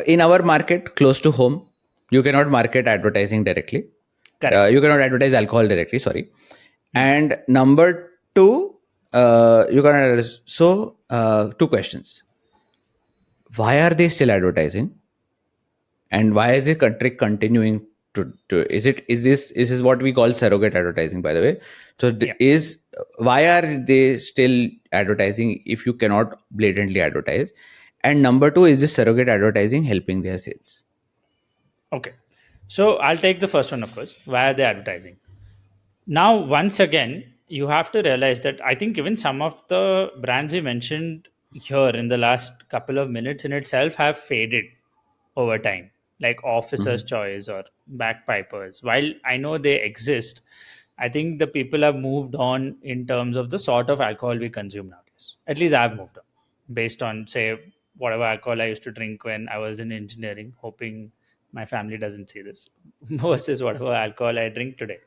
In our market, close to home, you cannot market advertising directly. Correct. You cannot advertise alcohol directly. Sorry. And number two, you can. So, two questions: why are they still advertising, and why is the country continuing to is this what we call surrogate advertising, by the way? So Yeah. is why are they still advertising if you cannot blatantly advertise? And number two, is this surrogate advertising helping their sales? Okay. So I'll take the first one, of course. Why are they advertising? Now, once again, you have to realize that I think even some of the brands you mentioned here in the last couple of minutes in itself have faded over time, like Officer's Mhm. Choice or Backpipers. While I know they exist, I think the people have moved on in terms of the sort of alcohol we consume nowadays. At least I've moved on based on, say, whatever alcohol I used to drink when I was in engineering, hoping my family doesn't see this, versus whatever alcohol I drink today.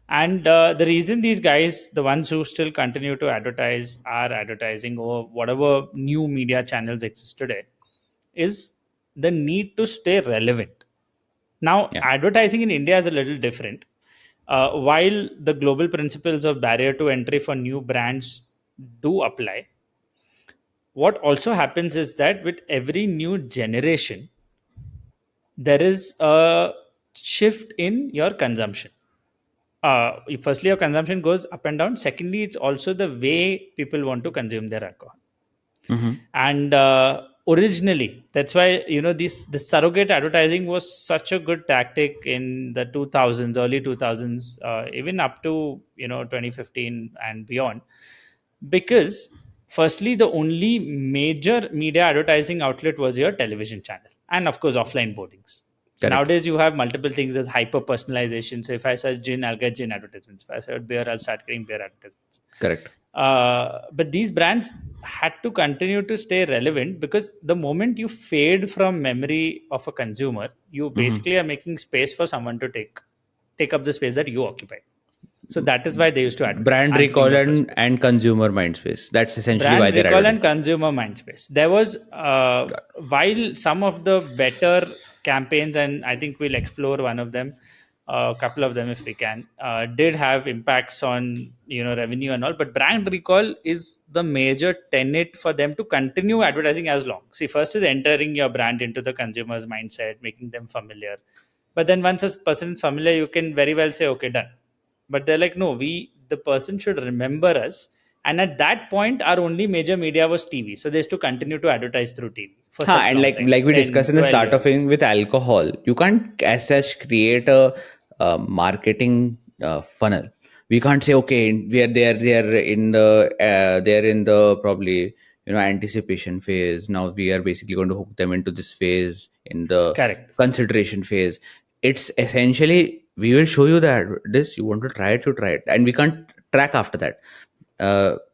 And the reason these guys, the ones who still continue to advertise, are advertising or whatever new media channels exist today, is the need to stay relevant. Now, Yeah. advertising in India is a little different. While the global principles of barrier to entry for new brands do apply, what also happens is that with every new generation, there is a shift in your consumption. Firstly, your consumption goes up and down. Secondly, it's also the way people want to consume their alcohol. Mhm. And originally, that's why this surrogate advertising was such a good tactic in the 2000s, early 2000s, even up to 2015 and beyond, because firstly, the only major media advertising outlet was your television channel, and of course offline boardings. Correct. Nowadays you have multiple things as hyper personalization. So if I search gin, I'll get gin advertisements. If I search beer, I'll start getting beer advertisements. Correct. But these brands had to continue to stay relevant, because the moment you fade from memory of a consumer, you Mhm. basically are making space for someone to take up the space that you occupy. So that is why they used to advertise, Brand answering recall your first question. and consumer mind space. That's essentially why Brand they're recall and advertising. consumer mind space. There was, while some of the better campaigns, and I think we'll explore one of them, a couple of them if we can, did have impacts on revenue and all. But brand recall is the major tenet for them to continue advertising as long. See, first is entering your brand into the consumer's mindset, making them familiar. But then once a person is familiar, you can very well say, okay, done. But they're like, no, the person should remember us. And at that point, our only major media was TV. So they used to continue to advertise through TV for Huh, such and long like times, we discussed 10, in the 12 start of thing years. with alcohol, you can't as such create a, marketing funnel. We can't say, okay, we are there, they're in the probably anticipation phase. Now we are basically going to hook them into this phase in the Correct. consideration phase. It's essentially, we will show you that this, you want to try it, you try it, and we can't track after that.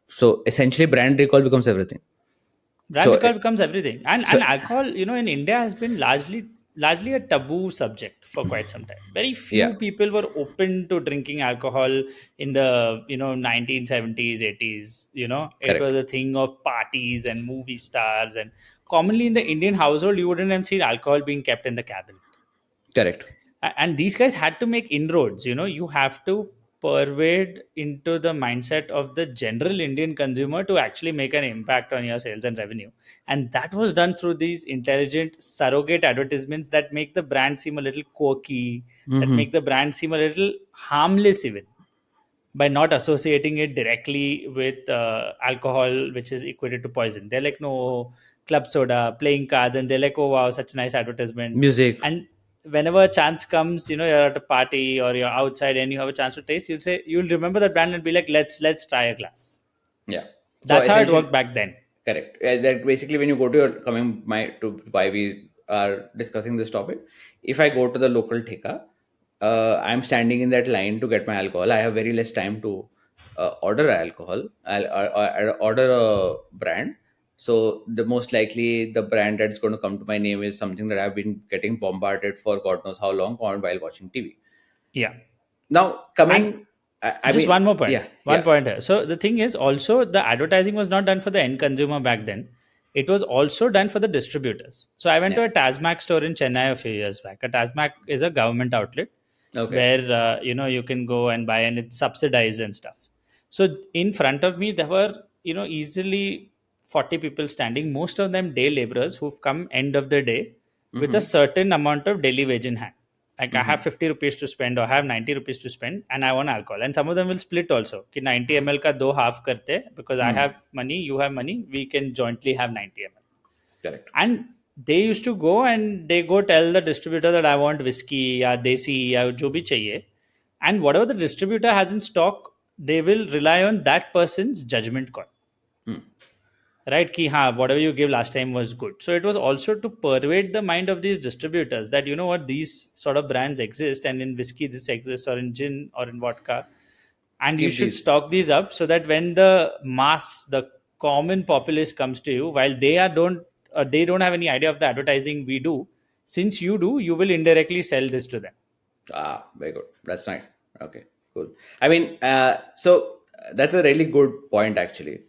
So essentially, brand recall becomes everything. Brand So recall becomes everything. And so alcohol, in India has been largely a taboo subject for quite some time. Very yeah. few people were open to drinking alcohol in the 1970s, 80s. It Correct. was a thing of parties and movie stars, and commonly in the Indian household, you wouldn't have seen alcohol being kept in the cabinet. Correct. And these guys had to make inroads. You have to pervade into the mindset of the general Indian consumer to actually make an impact on your sales and revenue. And that was done through these intelligent surrogate advertisements that make the brand seem a little quirky, that Mm-hmm. make the brand seem a little harmless, even by not associating it directly with alcohol, which is equated to poison. They're like, no, club soda, playing cards, and they're like, oh wow, such a nice advertisement. Music. And whenever a chance comes, you're at a party or you're outside and you have a chance to taste, you'll remember that brand and be like, let's try a glass. Yeah. So That's how it essentially, worked back then. correct. That basically, when you go to your coming my to why we are discussing this topic, if I go to the local theka, I'm standing in that line to get my alcohol. I have very less time to order alcohol. I'll order a brand. So the most likely the brand that's going to come to my name is something that I've been getting bombarded for God knows how long while watching TV. Yeah. Now And coming, I just mean, one more point. yeah, One yeah. point here. So the thing is, also the advertising was not done for the end consumer back then. it was also done for the distributors. So I went Yeah. to a Tasmac store in Chennai a few years back. A Tasmac is a government outlet Okay. where you can go and buy, and it's subsidized and stuff. So in front of me there were easily 40 people standing, most of them day laborers who've come end of the day with a Mm-hmm. certain amount of daily wage in hand. Like I have Mm-hmm. 50 rupees to spend or I have 90 rupees to spend and I want alcohol. And some of them will split also. Ki 90 ml ka do half karte because I Hmm. have money, you have money, we can jointly have 90 ml. Correct. And they used to go and they go tell the distributor that I want whiskey या desi या जो भी चाहिए. And whatever the distributor has in stock, they will rely on that person's judgment call. Hmm. Right? Ki, haan, whatever you gave last time was good. So it was also to pervade the mind of these distributors that, you know what, these sort of brands exist, and in whiskey this exists, or in gin or in vodka, and you Keep should these. stock these up so that when the common populace comes to you, while they don't have any idea of the advertising we do, since you do, you will indirectly sell this to them. Ah, very good. That's nice. Okay, cool. I mean, so that's a really good point actually.